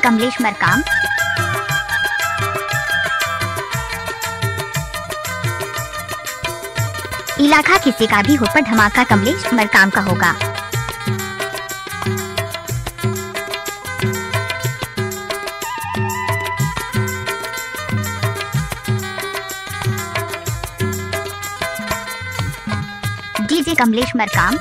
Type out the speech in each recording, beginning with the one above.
कमलेश मरकाम। इलाका किसी का भी हो पर धमाका कमलेश मरकाम का होगा। DJ Kamlesh Markam.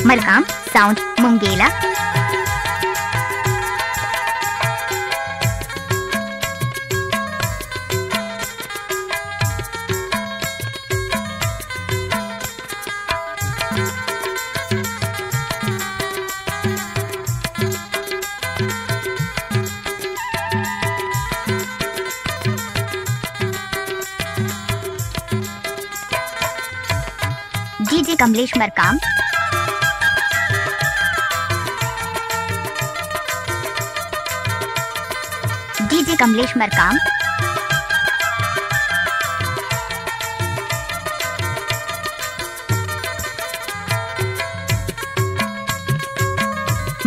Markam sound Mungela. DJ Kamlesh Markam. DJ Kamlesh Markam.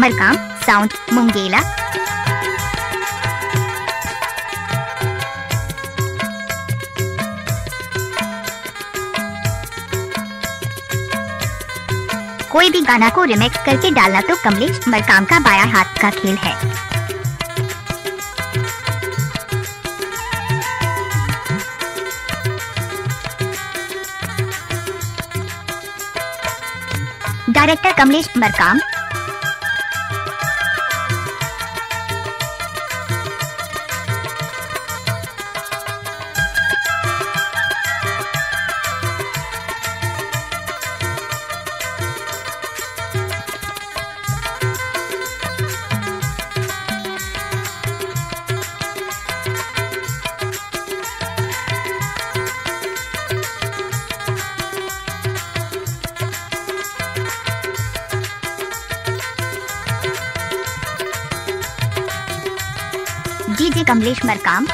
Markam sound Mungela. कोई भी गाना को रिमिक्स करके डालना तो कमलेश मरकाम का बाया हाथ का खेल है। डायरेक्टर कमलेश मरकाम। डीजे कमलेश मरकाम।